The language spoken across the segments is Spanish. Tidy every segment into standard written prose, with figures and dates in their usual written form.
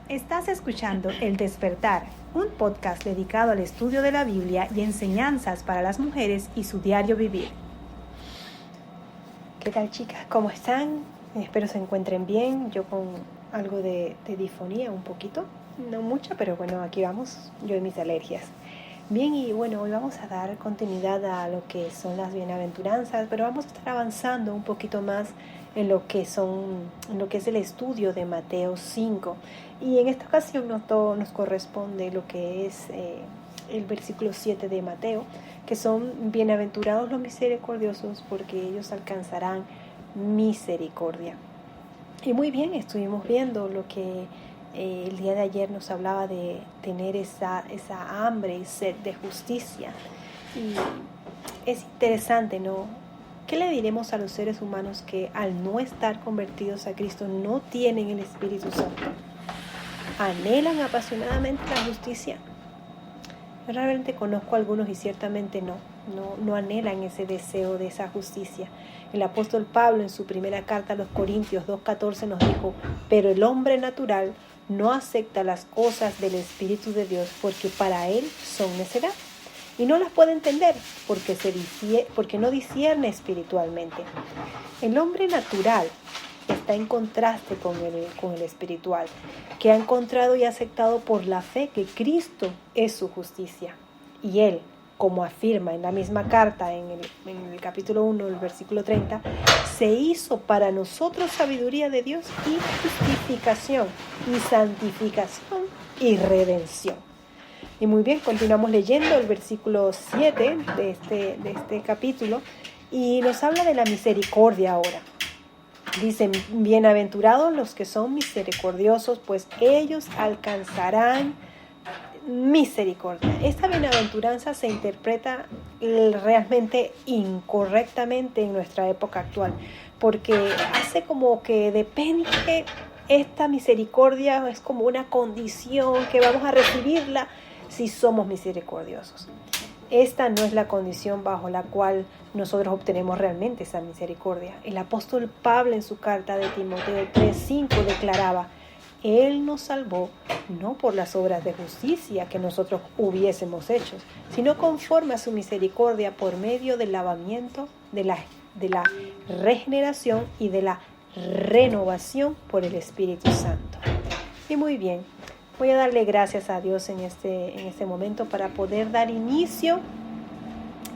Estás escuchando El Despertar, un podcast dedicado al estudio de la Biblia y enseñanzas para las mujeres y su diario vivir. ¿Qué tal, chicas? ¿Cómo están? Espero se encuentren bien. Yo con algo de difonía, un poquito, no mucho, pero bueno, aquí vamos, yo y mis alergias. Bien, y bueno, hoy vamos a dar continuidad a lo que son las bienaventuranzas, pero vamos a estar avanzando un poquito más en lo que es el estudio de Mateo 5. Y en esta ocasión nos corresponde lo que es el versículo 7 de Mateo, que son bienaventurados los misericordiosos porque ellos alcanzarán misericordia. Y muy bien, estuvimos viendo lo que el día de ayer nos hablaba de tener esa hambre y sed de justicia. Y es interesante, ¿no? ¿Qué le diremos a los seres humanos que al no estar convertidos a Cristo no tienen el Espíritu Santo? ¿Anhelan apasionadamente la justicia? Yo realmente conozco a algunos y ciertamente no anhelan ese deseo de esa justicia. El apóstol Pablo en su primera carta a los Corintios 2:14 nos dijo: pero el hombre natural no acepta las cosas del Espíritu de Dios porque para él son necedad y no las puede entender porque no discierne espiritualmente. El hombre natural está en contraste con el espiritual, que ha encontrado y aceptado por la fe que Cristo es su justicia. Y él, como afirma en la misma carta, en el capítulo 1, el versículo 30, se hizo para nosotros sabiduría de Dios y justificación y santificación y redención. Y muy bien, continuamos leyendo el versículo 7 de este capítulo y nos habla de la misericordia ahora. Dicen: bienaventurados los que son misericordiosos, pues ellos alcanzarán misericordia. Esta bienaventuranza se interpreta realmente incorrectamente en nuestra época actual, porque hace como que depende esta misericordia, es como una condición que vamos a recibirla si somos misericordiosos. Esta no es la condición bajo la cual nosotros obtenemos realmente esa misericordia. El apóstol Pablo en su carta de Timoteo 3:5 declaraba: Él nos salvó no por las obras de justicia que nosotros hubiésemos hecho, sino conforme a su misericordia por medio del lavamiento, de la regeneración y de la renovación por el Espíritu Santo. Y muy bien, voy a darle gracias a Dios en este momento para poder dar inicio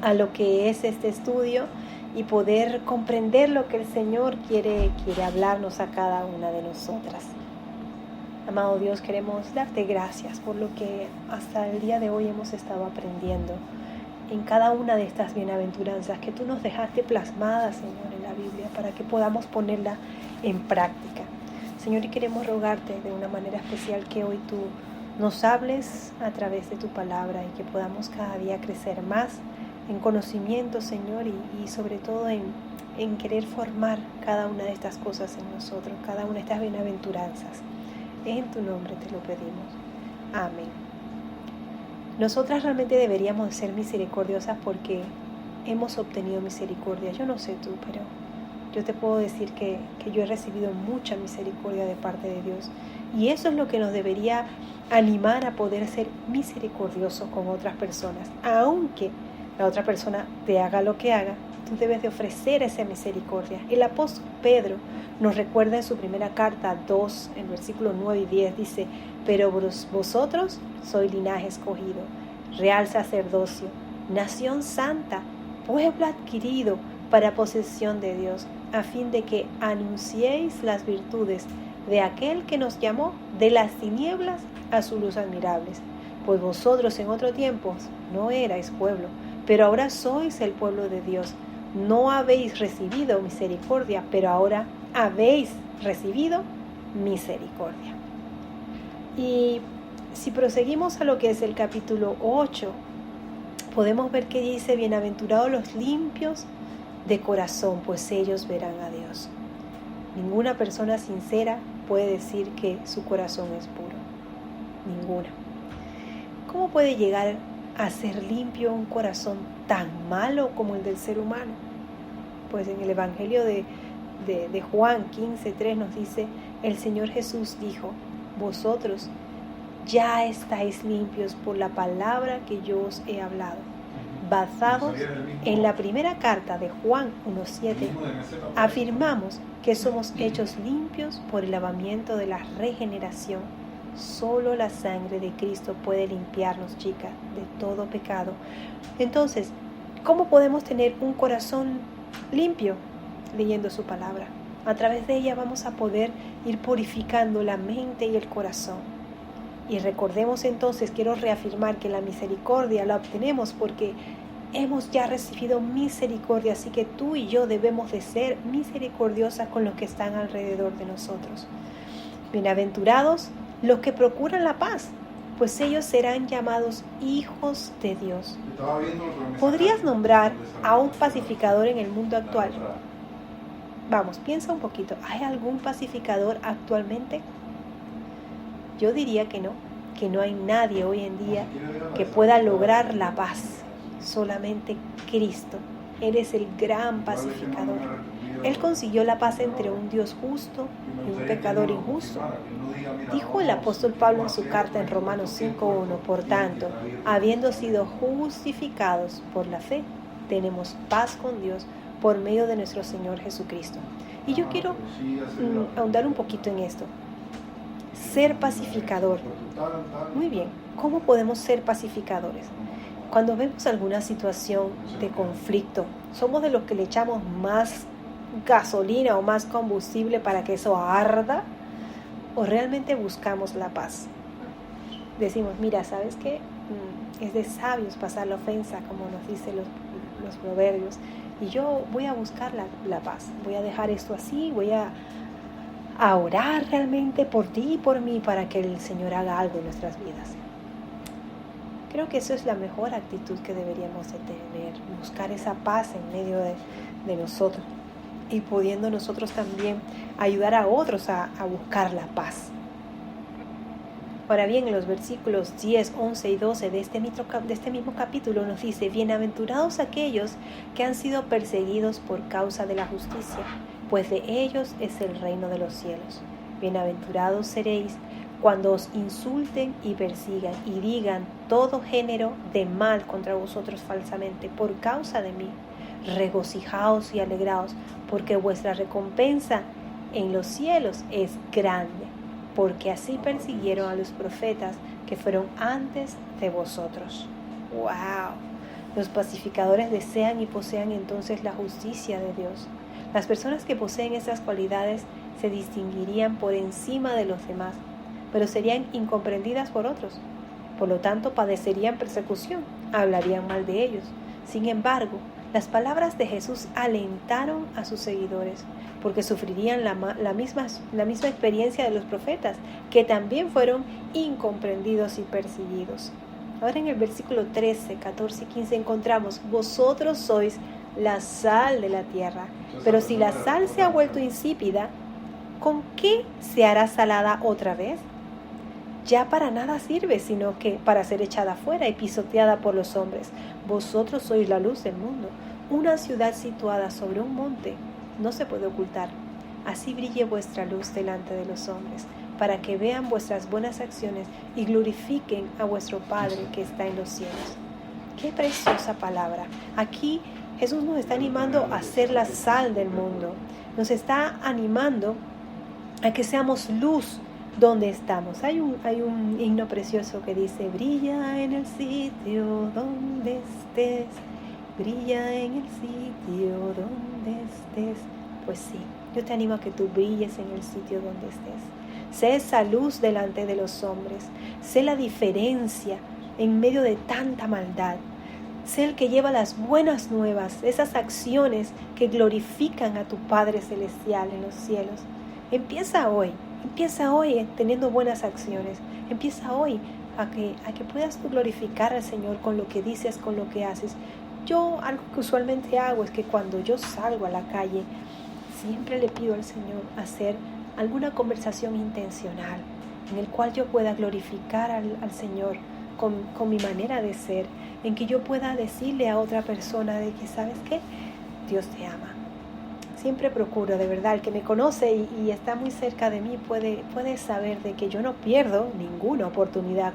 a lo que es este estudio y poder comprender lo que el Señor quiere hablarnos a cada una de nosotras. Amado Dios, queremos darte gracias por lo que hasta el día de hoy hemos estado aprendiendo en cada una de estas bienaventuranzas que tú nos dejaste plasmadas, Señor, en la Biblia, para que podamos ponerla en práctica. Señor, y queremos rogarte de una manera especial que hoy tú nos hables a través de tu palabra y que podamos cada día crecer más en conocimiento, Señor, y sobre todo en querer formar cada una de estas cosas en nosotros, cada una de estas bienaventuranzas. En tu nombre te lo pedimos. Amén. Nosotras realmente deberíamos ser misericordiosas porque hemos obtenido misericordia. Yo no sé tú, pero yo te puedo decir que yo he recibido mucha misericordia de parte de Dios. Y eso es lo que nos debería animar a poder ser misericordiosos con otras personas. Aunque la otra persona te haga lo que haga, tú debes de ofrecer esa misericordia. El apóstol Pedro nos recuerda en su primera carta 2, en versículos 9 y 10, dice: pero vosotros sois linaje escogido, real sacerdocio, nación santa, pueblo adquirido para posesión de Dios, a fin de que anunciéis las virtudes de aquel que nos llamó de las tinieblas a su luz admirables. Pues vosotros en otro tiempo no erais pueblo, pero ahora sois el pueblo de Dios. No habéis recibido misericordia, pero ahora habéis recibido misericordia. Y si proseguimos a lo que es el capítulo 8, podemos ver que dice: bienaventurados los limpios de corazón, pues ellos verán a Dios. Ninguna persona sincera puede decir que su corazón es puro. Ninguna. ¿Cómo puede llegar a ser limpio un corazón tan malo como el del ser humano? Pues en el Evangelio de Juan 15:3 nos dice: el Señor Jesús dijo: vosotros ya estáis limpios por la palabra que yo os he hablado. Basados en la primera carta de Juan 1:7, afirmamos que somos hechos limpios por el lavamiento de la regeneración. Solo la sangre de Cristo puede limpiarnos, chicas, de todo pecado. Entonces, ¿cómo podemos tener un corazón limpio? Leyendo su palabra. A través de ella vamos a poder ir purificando la mente y el corazón. Y recordemos entonces, quiero reafirmar que la misericordia la obtenemos porque hemos ya recibido misericordia, así que tú y yo debemos de ser misericordiosas con los que están alrededor de nosotros. Bienaventurados los que procuran la paz, pues ellos serán llamados hijos de Dios. ¿Podrías nombrar a un pacificador en el mundo actual? Vamos, piensa un poquito. ¿Hay algún pacificador actualmente? Yo diría que no hay nadie hoy en día que pueda lograr la paz. Solamente Cristo. Él es el gran pacificador. Él consiguió la paz entre un Dios justo y un pecador injusto. Dijo el apóstol Pablo en su carta en Romanos 5:1, por tanto, habiendo sido justificados por la fe, tenemos paz con Dios por medio de nuestro Señor Jesucristo. Y yo quiero ahondar un poquito en esto. Ser pacificador. Muy bien, ¿cómo podemos ser pacificadores? Cuando vemos alguna situación de conflicto, ¿somos de los que le echamos más gasolina o más combustible para que eso arda? ¿O realmente buscamos la paz? Decimos, mira, ¿sabes qué? Es de sabios pasar la ofensa, como nos dicen los proverbios. Y yo voy a buscar la paz. Voy a dejar esto así, voy a orar realmente por ti y por mí para que el Señor haga algo en nuestras vidas. Creo que eso es la mejor actitud que deberíamos de tener, buscar esa paz en medio de nosotros y pudiendo nosotros también ayudar a otros a buscar la paz. Ahora bien, en los versículos 10, 11 y 12 de este mismo capítulo nos dice: bienaventurados aquellos que han sido perseguidos por causa de la justicia, pues de ellos es el reino de los cielos. Bienaventurados seréis cuando os insulten y persigan y digan todo género de mal contra vosotros falsamente por causa de mí. Regocijaos y alegraos, porque vuestra recompensa en los cielos es grande, porque así persiguieron a los profetas que fueron antes de vosotros. ¡Wow! Los pacificadores desean y posean entonces la justicia de Dios. Las personas que poseen esas cualidades se distinguirían por encima de los demás, pero serían incomprendidas por otros. Por lo tanto, padecerían persecución, hablarían mal de ellos. Sin embargo, las palabras de Jesús alentaron a sus seguidores, porque sufrirían la misma experiencia de los profetas, que también fueron incomprendidos y perseguidos. Ahora en el versículo 13, 14 y 15 encontramos: vosotros sois la sal de la tierra, pero si la sal se ha vuelto insípida, ¿con qué se hará salada otra vez? Ya para nada sirve, sino que para ser echada fuera y pisoteada por los hombres. Vosotros sois la luz del mundo. Una ciudad situada sobre un monte no se puede ocultar. Así brille vuestra luz delante de los hombres, para que vean vuestras buenas acciones y glorifiquen a vuestro Padre que está en los cielos. ¡Qué preciosa palabra! Aquí Jesús nos está animando a ser la sal del mundo. Nos está animando a que seamos luz donde estamos. Hay un himno precioso que dice: brilla en el sitio donde estés, brilla en el sitio donde estés. Pues sí, yo te animo a que tú brilles en el sitio donde estés. Sé esa luz delante de los hombres. Sé la diferencia en medio de tanta maldad. Sé el que lleva las buenas nuevas, esas acciones que glorifican a tu Padre Celestial en los cielos. Empieza hoy teniendo buenas acciones. Empieza hoy a que puedas tú glorificar al Señor con lo que dices, con lo que haces. Yo algo que usualmente hago es que cuando yo salgo a la calle, siempre le pido al Señor hacer alguna conversación intencional en el cual yo pueda glorificar al Señor con mi manera de ser, en que yo pueda decirle a otra persona de que, ¿sabes qué? Dios te ama. siempre procuro, de verdad, el que me conoce y está muy cerca de mí puede saber de que yo no pierdo ninguna oportunidad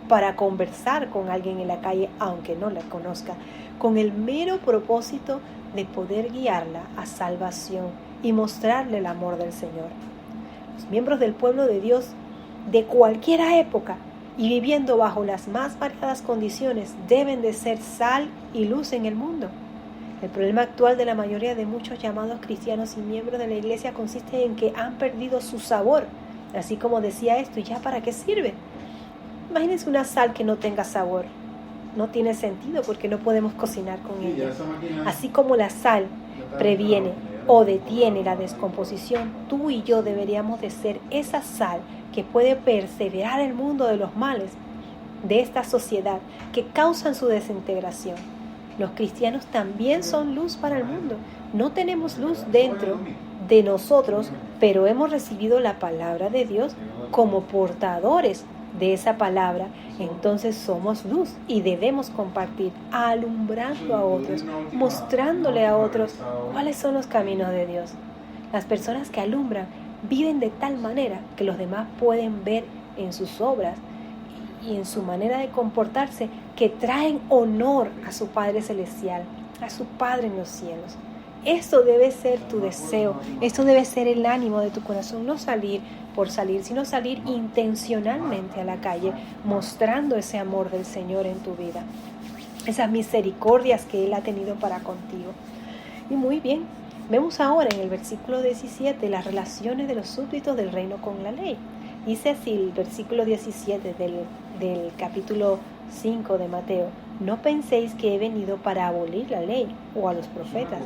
para conversar con alguien en la calle, aunque no la conozca, con el mero propósito de poder guiarla a salvación y mostrarle el amor del Señor. Los miembros del pueblo de Dios de cualquier época y viviendo bajo las más variadas condiciones deben de ser sal y luz en el mundo. El problema actual de la mayoría de muchos llamados cristianos y miembros de la iglesia consiste en que han perdido su sabor. Así como decía esto, ¿y ya para qué sirve? Imagínense una sal que no tenga sabor. No tiene sentido porque no podemos cocinar con ella. Así como la sal previene o detiene la descomposición, tú y yo deberíamos de ser esa sal que puede perseverar el mundo de los males de esta sociedad que causan su desintegración. Los cristianos también son luz para el mundo. No tenemos luz dentro de nosotros, pero hemos recibido la palabra de Dios como portadores de esa palabra. Entonces somos luz y debemos compartir, alumbrando a otros, mostrándole a otros cuáles son los caminos de Dios. Las personas que alumbran viven de tal manera que los demás pueden ver en sus obras y en su manera de comportarse que traen honor a su Padre Celestial, a su Padre en los cielos. Esto debe ser tu deseo, esto debe ser el ánimo de tu corazón, no salir por salir, sino salir intencionalmente a la calle, mostrando ese amor del Señor en tu vida, esas misericordias que Él ha tenido para contigo. Y muy bien, vemos ahora en el versículo 17 las relaciones de los súbditos del reino con la ley. Dice así el versículo 17 del capítulo 5 de Mateo: no penséis que he venido para abolir la ley o a los profetas.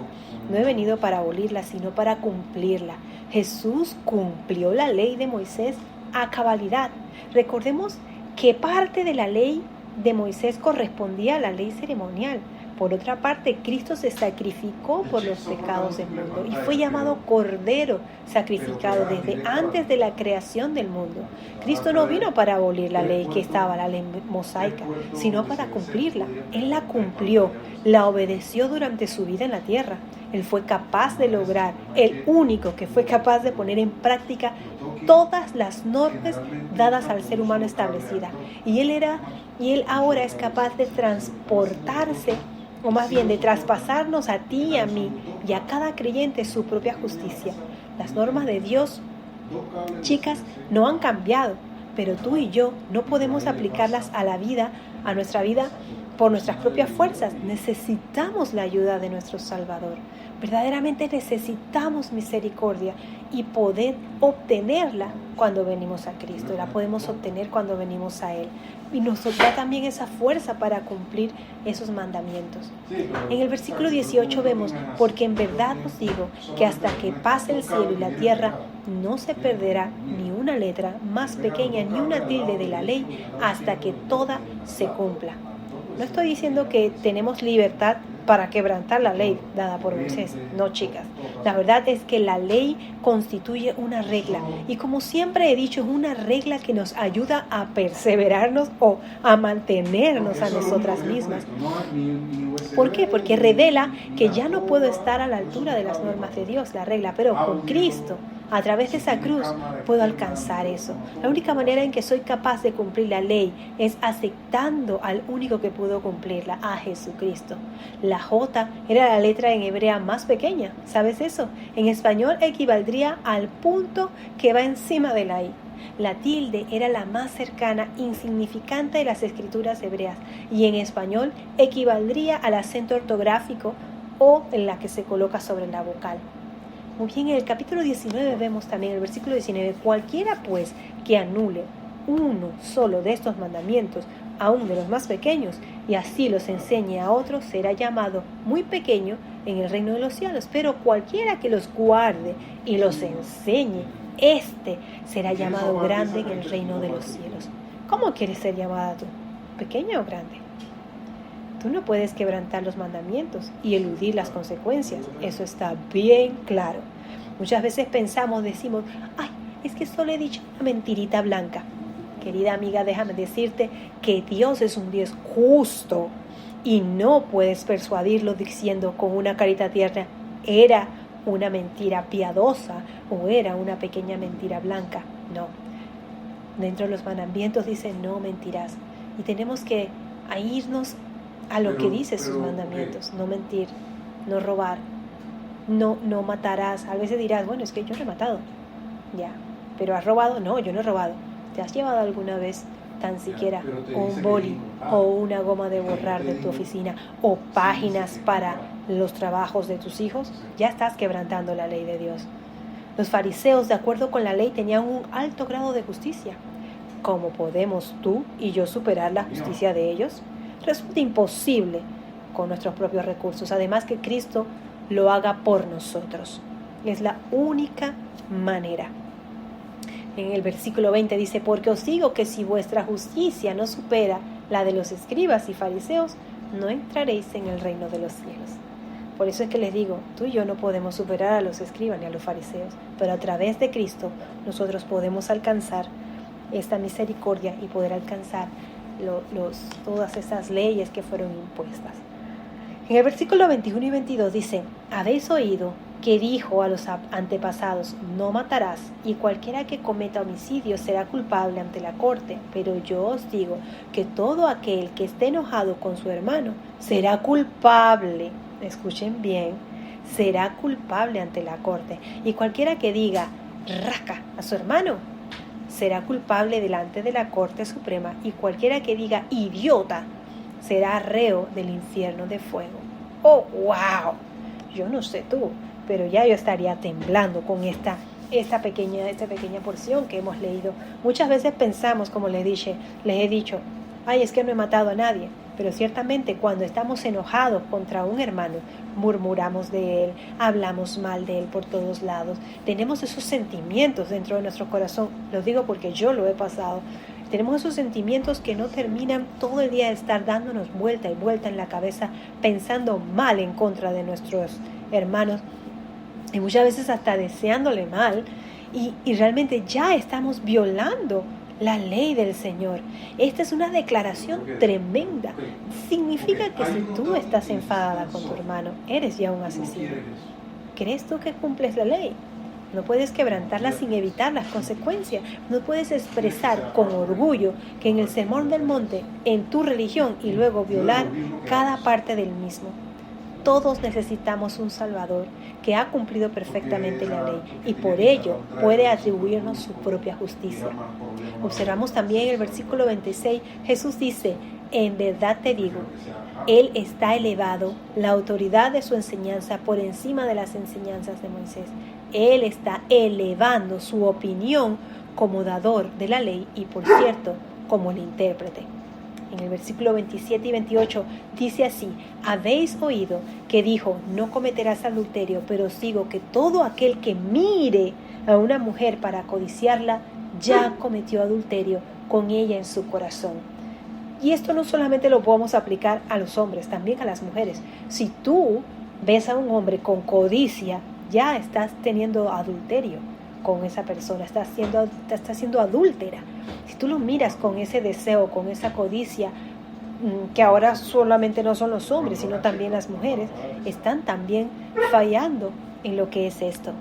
No he venido para abolirla, sino para cumplirla. Jesús cumplió la ley de Moisés a cabalidad. Recordemos que parte de la ley de Moisés correspondía a la ley ceremonial. Por otra parte, Cristo se sacrificó por los pecados del mundo y fue llamado Cordero sacrificado desde antes de la creación del mundo. Cristo no vino para abolir la ley que estaba, la ley mosaica, sino para cumplirla. Él la cumplió, la obedeció durante su vida en la tierra. Él fue capaz de lograr, el único que fue capaz de poner en práctica todas las normas dadas al ser humano establecidas. Y él ahora es capaz de transportarse, o más bien de traspasarnos a ti y a mí y a cada creyente su propia justicia. Las normas de Dios, chicas, no han cambiado, pero tú y yo no podemos aplicarlas a nuestra vida por nuestras propias fuerzas. Necesitamos la ayuda de nuestro Salvador. Verdaderamente necesitamos misericordia y poder obtenerla cuando venimos a Cristo. La podemos obtener cuando venimos a Él. Y nos da también esa fuerza para cumplir esos mandamientos. En el versículo 18 vemos: porque en verdad os digo que hasta que pase el cielo y la tierra, no se perderá ni una letra más pequeña ni una tilde de la ley hasta que toda se cumpla. No estoy diciendo que tenemos libertad para quebrantar la ley dada por Moisés. No, chicas. La verdad es que la ley constituye una regla. Y como siempre he dicho, es una regla que nos ayuda a perseverarnos o a mantenernos a nosotras mismas. ¿Por qué? Porque revela que ya no puedo estar a la altura de las normas de Dios, la regla, pero con Cristo, a través de esa cruz, puedo alcanzar eso. La única manera en que soy capaz de cumplir la ley es aceptando al único que pudo cumplirla, a Jesucristo. La J era la letra en hebrea más pequeña. ¿Sabes eso? En español equivaldría al punto que va encima de la I. La tilde era la más cercana, insignificante de las escrituras hebreas, y en español equivaldría al acento ortográfico o en la que se coloca sobre la vocal. Muy bien, en el capítulo 19 vemos también el versículo 19: cualquiera pues que anule uno solo de estos mandamientos, aun de los más pequeños, y así los enseñe a otros, será llamado muy pequeño en el reino de los cielos. Pero cualquiera que los guarde y los enseñe, este será llamado grande en el reino de los cielos. ¿Cómo quieres ser llamada tú? ¿Pequeña o grande? Tú no puedes quebrantar los mandamientos y eludir las consecuencias. Eso está bien claro. Muchas veces decimos, ay, es que solo he dicho una mentirita blanca. Querida amiga, déjame decirte que Dios es un Dios justo y no puedes persuadirlo diciendo con una carita tierna, era una mentira piadosa o era una pequeña mentira blanca. No. Dentro de los mandamientos dice no mentirás. Y tenemos que irnos a lo que dice sus mandamientos. No mentir, no robar, no matarás. A veces dirás, bueno, es que yo no he matado. Ya. ¿Pero has robado? No, yo no he robado. ¿Te has llevado alguna vez tan siquiera un boli o una goma de borrar de tu oficina o páginas para los trabajos de tus hijos? Ya estás quebrantando la ley de Dios. Los fariseos, de acuerdo con la ley, tenían un alto grado de justicia. ¿Cómo podemos tú y yo superar la justicia de ellos? Resulta imposible con nuestros propios recursos. Además que Cristo lo haga por nosotros. Es la única manera. En el versículo 20 dice, porque os digo que si vuestra justicia no supera la de los escribas y fariseos, no entraréis en el reino de los cielos. Por eso es que les digo, tú y yo no podemos superar a los escribas ni a los fariseos, pero a través de Cristo nosotros podemos alcanzar esta misericordia y poder alcanzar todas esas leyes que fueron impuestas. En el versículo 21 y 22 dice, habéis oído que dijo a los antepasados, no matarás, y cualquiera que cometa homicidio será culpable ante la corte, pero yo os digo que todo aquel que esté enojado con su hermano será culpable, escuchen bien, será culpable ante la corte, y cualquiera que diga raca a su hermano será culpable delante de la Corte Suprema, y cualquiera que diga idiota será reo del infierno de fuego. ¡Oh, wow! Yo no sé tú, pero ya yo estaría temblando con esta pequeña porción que hemos leído. Muchas veces pensamos, como les he dicho, ay, es que no he matado a nadie. Pero ciertamente cuando estamos enojados contra un hermano, murmuramos de él, hablamos mal de él por todos lados. Tenemos esos sentimientos dentro de nuestro corazón. Lo digo porque yo lo he pasado. Tenemos esos sentimientos que no terminan todo el día de estar dándonos vuelta y vuelta en la cabeza, pensando mal en contra de nuestros hermanos. Y muchas veces hasta deseándole mal. Y realmente ya estamos violando la ley del Señor. Esta es una declaración tremenda. Significa que si tú estás enfadada con tu hermano, eres ya un asesino. ¿Crees tú que cumples la ley? No puedes quebrantarla sin evitar las consecuencias. No puedes expresar con orgullo que en el Sermón del Monte, en tu religión, y luego violar cada parte del mismo. Todos necesitamos un Salvador que ha cumplido perfectamente la ley y por ello puede atribuirnos su propia justicia. Observamos también en el versículo 26, Jesús dice, en verdad te digo, Él está elevado, la autoridad de su enseñanza por encima de las enseñanzas de Moisés. Él está elevando su opinión como dador de la ley y, por cierto, como el intérprete. En el versículo 27 y 28 dice así, habéis oído que dijo, no cometerás adulterio, pero os digo que todo aquel que mire a una mujer para codiciarla, ya cometió adulterio con ella en su corazón. Y esto no solamente lo podemos aplicar a los hombres, también a las mujeres. Si tú ves a un hombre con codicia, ya estás teniendo adulterio con esa persona, estás siendo adúltera. Si tú lo miras con ese deseo, con esa codicia, que ahora solamente no son los hombres, sino también las mujeres, están también fallando en lo que es esto.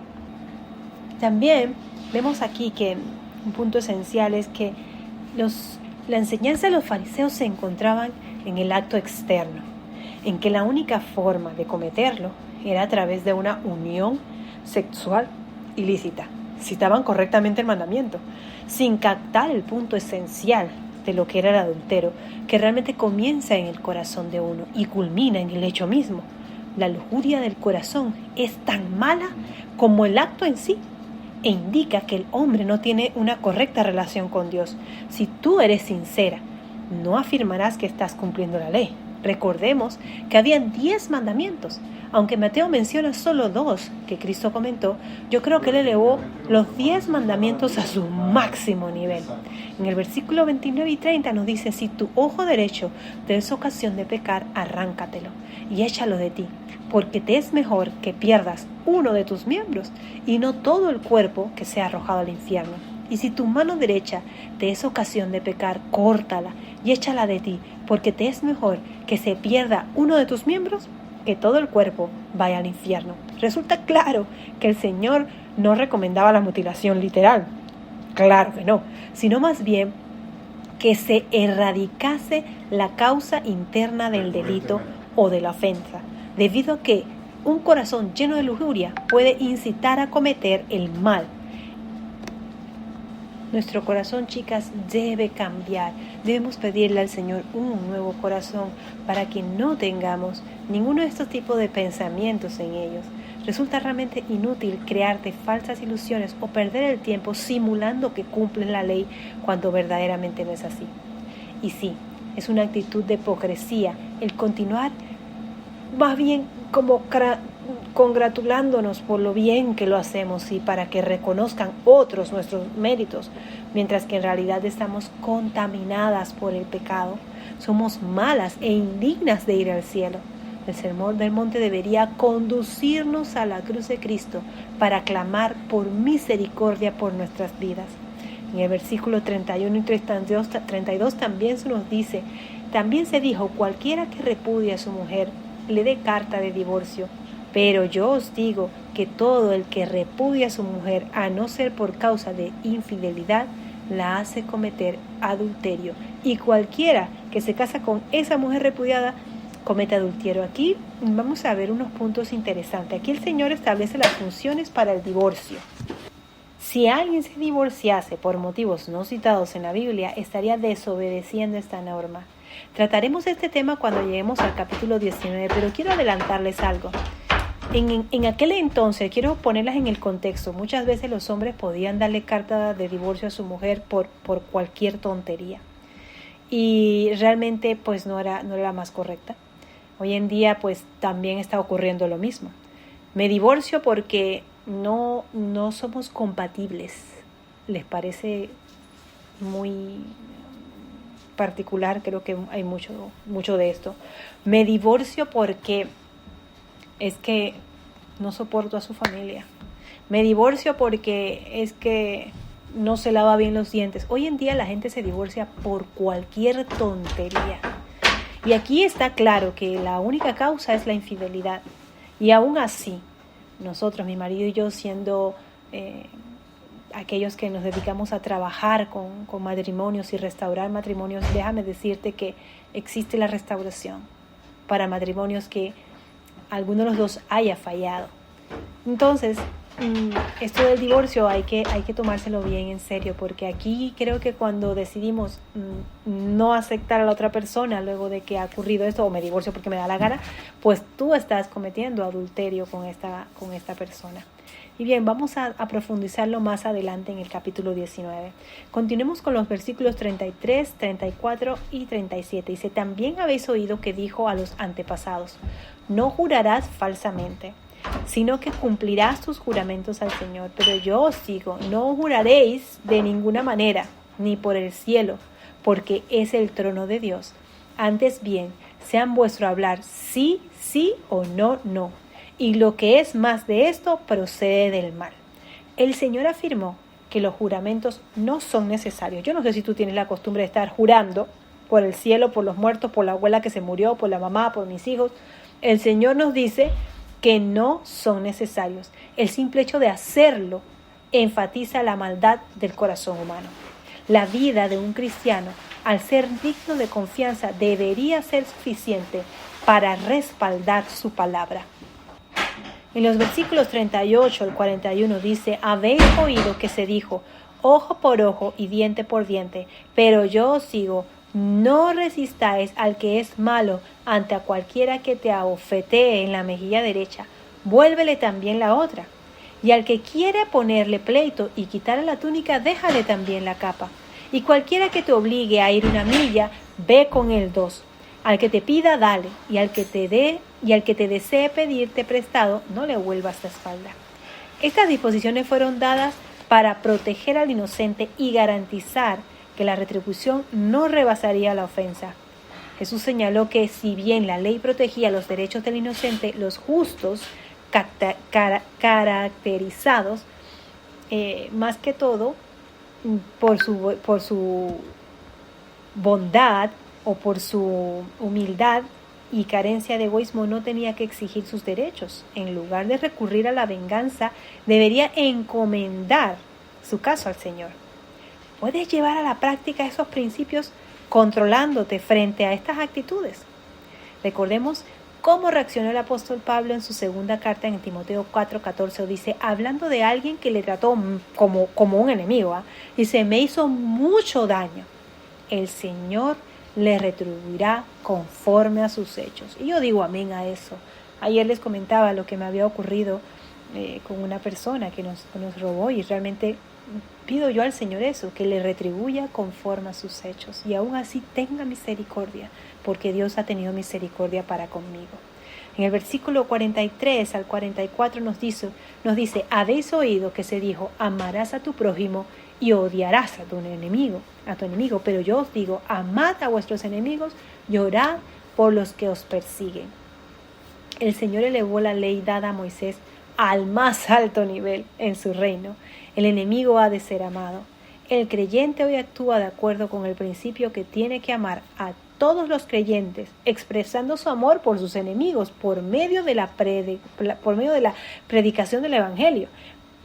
También vemos aquí que un punto esencial es que la enseñanza de los fariseos se encontraban en el acto externo, en que la única forma de cometerlo era a través de una unión sexual ilícita. Citaban correctamente el mandamiento, sin captar el punto esencial de lo que era el adulterio, que realmente comienza en el corazón de uno y culmina en el hecho mismo. La lujuria del corazón es tan mala como el acto en sí, e indica que el hombre no tiene una correcta relación con Dios. Si tú eres sincera, no afirmarás que estás cumpliendo la ley. Recordemos que habían 10 mandamientos. Aunque Mateo menciona solo 2 que Cristo comentó, yo creo que él elevó los 10 mandamientos a su máximo nivel. En el versículo 29 y 30 nos dice, si tu ojo derecho te es ocasión de pecar, arráncatelo y échalo de ti, porque te es mejor que pierdas uno de tus miembros y no todo el cuerpo que sea arrojado al infierno. Y si tu mano derecha te es ocasión de pecar, córtala y échala de ti, porque te es mejor que se pierda uno de tus miembros que todo el cuerpo vaya al infierno. Resulta claro que el Señor no recomendaba la mutilación literal. Claro que no, sino más bien que se erradicase la causa interna del delito o de la ofensa, debido a que un corazón lleno de lujuria puede incitar a cometer el mal. Nuestro corazón, chicas, debe cambiar. Debemos pedirle al Señor un nuevo corazón para que no tengamos ninguno de estos tipos de pensamientos en ellos. Resulta realmente inútil crearte falsas ilusiones o perder el tiempo simulando que cumples la ley cuando verdaderamente no es así. Y sí, es una actitud de hipocresía el continuar más bien como congratulándonos por lo bien que lo hacemos y para que reconozcan otros nuestros méritos, mientras que en realidad estamos contaminadas por el pecado. Somos malas e indignas de ir al cielo. El sermón del monte debería conducirnos a la cruz de Cristo para clamar por misericordia por nuestras vidas. En el versículo 31 y 32 también se nos dice, también se dijo, cualquiera que repudie a su mujer, le dé carta de divorcio. Pero yo os digo que todo el que repudia a su mujer, a no ser por causa de infidelidad, la hace cometer adulterio. Y cualquiera que se casa con esa mujer repudiada, comete adulterio. Aquí vamos a ver unos puntos interesantes. Aquí el Señor establece las funciones para el divorcio. Si alguien se divorciase por motivos no citados en la Biblia, estaría desobedeciendo esta norma. Trataremos este tema cuando lleguemos al capítulo 19, pero quiero adelantarles algo. En aquel entonces, quiero ponerlas en el contexto, muchas veces los hombres podían darle carta de divorcio a su mujer por cualquier tontería. Y realmente pues no era la más correcta. Hoy en día pues también está ocurriendo lo mismo. Me divorcio porque no somos compatibles. ¿Les parece muy particular? Creo que hay mucho de esto. Me divorcio porque es que no soporto a su familia. Me divorcio porque es que no se lava bien los dientes. Hoy en día la gente se divorcia por cualquier tontería. Y aquí está claro que la única causa es la infidelidad. Y aún así, nosotros, mi marido y yo, siendo aquellos que nos dedicamos a trabajar con matrimonios y restaurar matrimonios, déjame decirte que existe la restauración para matrimonios que alguno de los dos haya fallado. Entonces, esto del divorcio hay que tomárselo bien en serio, porque aquí creo que cuando decidimos no aceptar a la otra persona luego de que ha ocurrido esto, o me divorcio porque me da la gana, pues tú estás cometiendo adulterio con esta persona. Y bien, vamos a profundizarlo más adelante en el capítulo 19. Continuemos con los versículos 33, 34 y 37. Dice, también habéis oído que dijo a los antepasados, no jurarás falsamente, sino que cumplirás tus juramentos al Señor. Pero yo os digo, no juraréis de ninguna manera, ni por el cielo, porque es el trono de Dios. Antes bien, sean vuestro hablar sí, sí o no, no. Y lo que es más de esto procede del mal. El Señor afirmó que los juramentos no son necesarios. Yo no sé si tú tienes la costumbre de estar jurando por el cielo, por los muertos, por la abuela que se murió, por la mamá, por mis hijos. El Señor nos dice que no son necesarios. El simple hecho de hacerlo enfatiza la maldad del corazón humano. La vida de un cristiano, al ser digno de confianza, debería ser suficiente para respaldar su palabra. En los versículos 38 al 41 dice, habéis oído que se dijo, ojo por ojo y diente por diente, pero yo os digo, no resistáis al que es malo, ante a cualquiera que te abofetee en la mejilla derecha, vuélvele también la otra. Y al que quiere ponerle pleito y quitarle la túnica, déjale también la capa. Y cualquiera que te obligue a ir 1 milla, ve con él 2. Al que te pida, dale, y al que te desee pedirte prestado, no le vuelvas la espalda. Estas disposiciones fueron dadas para proteger al inocente y garantizar que la retribución no rebasaría la ofensa. Jesús señaló que si bien la ley protegía los derechos del inocente, los justos, caracterizados más que todo por su bondad o por su humildad, y carencia de egoísmo no tenía que exigir sus derechos. En lugar de recurrir a la venganza, debería encomendar su caso al Señor. Puedes llevar a la práctica esos principios controlándote frente a estas actitudes. Recordemos cómo reaccionó el apóstol Pablo en su segunda carta en Timoteo 4:14. Dice, hablando de alguien que le trató como un enemigo, dice, me hizo mucho daño. El Señor le retribuirá conforme a sus hechos. Y yo digo amén a eso. Ayer les comentaba lo que me había ocurrido con una persona que nos robó, y realmente pido yo al Señor eso, que le retribuya conforme a sus hechos y aún así tenga misericordia, porque Dios ha tenido misericordia para conmigo. En el versículo 43 al 44 nos dice, habéis oído que se dijo, amarás a tu prójimo y odiarás a tu enemigo, pero yo os digo, amad a vuestros enemigos y orad por los que os persiguen. El Señor elevó la ley dada a Moisés al más alto nivel en su reino. El enemigo ha de ser amado. El creyente hoy actúa de acuerdo con el principio que tiene que amar a todos los creyentes, expresando su amor por sus enemigos por medio de la predicación del Evangelio,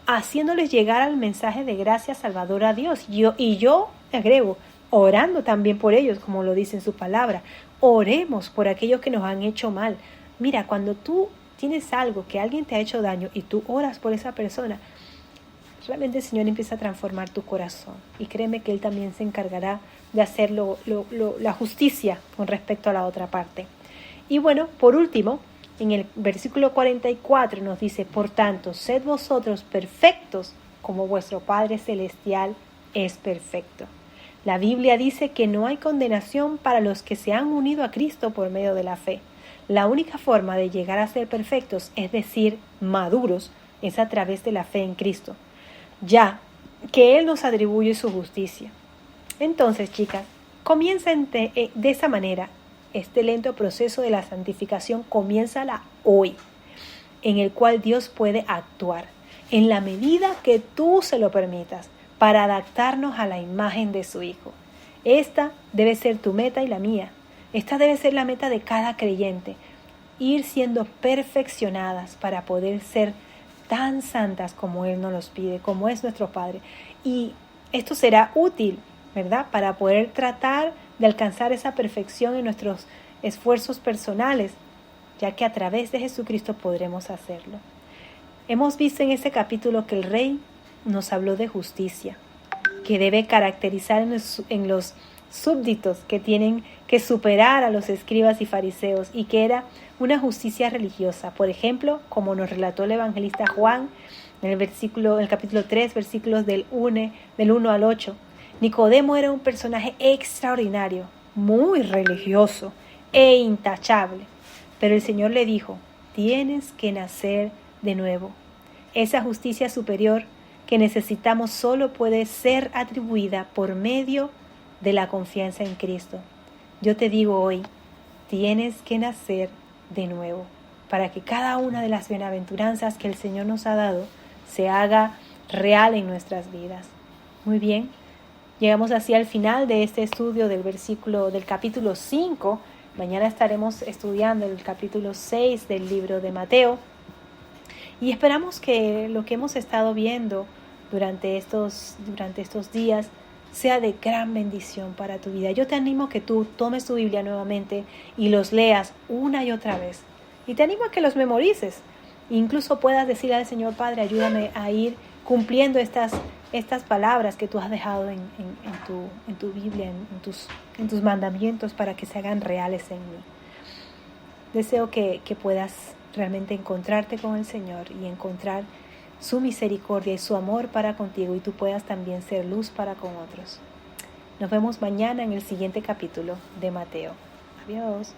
haciéndoles llegar al mensaje de gracia salvadora a Dios. Y yo agrego, orando también por ellos, como lo dice en su palabra. Oremos por aquellos que nos han hecho mal. Mira, cuando tú tienes algo, que alguien te ha hecho daño y tú oras por esa persona, realmente el Señor empieza a transformar tu corazón. Y créeme que Él también se encargará de hacer la justicia con respecto a la otra parte. Y bueno, por último, en el versículo 44 nos dice, por tanto, sed vosotros perfectos como vuestro Padre Celestial es perfecto. La Biblia dice que no hay condenación para los que se han unido a Cristo por medio de la fe. La única forma de llegar a ser perfectos, es decir, maduros, es a través de la fe en Cristo, ya que Él nos atribuye su justicia. Entonces, chicas, comienza de esa manera. Este lento proceso de la santificación comienza hoy, en el cual Dios puede actuar, en la medida que tú se lo permitas, para adaptarnos a la imagen de su Hijo. Esta debe ser tu meta y la mía. Esta debe ser la meta de cada creyente, ir siendo perfeccionadas para poder ser tan santas como Él nos los pide, como es nuestro Padre. Y esto será útil, ¿verdad?, para poder tratar de alcanzar esa perfección en nuestros esfuerzos personales, ya que a través de Jesucristo podremos hacerlo. Hemos visto en este capítulo que el Rey nos habló de justicia, que debe caracterizar en los súbditos que tienen que superar a los escribas y fariseos, y que era una justicia religiosa. Por ejemplo, como nos relató el evangelista Juan en el capítulo 3, versículos del 1 al 8. Nicodemo era un personaje extraordinario, muy religioso e intachable, pero el Señor le dijo, tienes que nacer de nuevo. Esa justicia superior que necesitamos solo puede ser atribuida por medio de la confianza en Cristo. Yo te digo hoy, tienes que nacer de nuevo, para que cada una de las bienaventuranzas que el Señor nos ha dado se haga real en nuestras vidas. Muy bien, llegamos así al final de este estudio del capítulo 5. Mañana estaremos estudiando el capítulo 6 del libro de Mateo. Y esperamos que lo que hemos estado viendo durante estos días sea de gran bendición para tu vida. Yo te animo a que tú tomes tu Biblia nuevamente y los leas una y otra vez. Y te animo a que los memorices. Incluso puedas decirle al Señor, Padre, ayúdame a ir cumpliendo estas palabras que tú has dejado en tu Biblia, en tus mandamientos, para que se hagan reales en mí. Deseo que puedas realmente encontrarte con el Señor y encontrar su misericordia y su amor para contigo, y tú puedas también ser luz para con otros. Nos vemos mañana en el siguiente capítulo de Mateo. Adiós.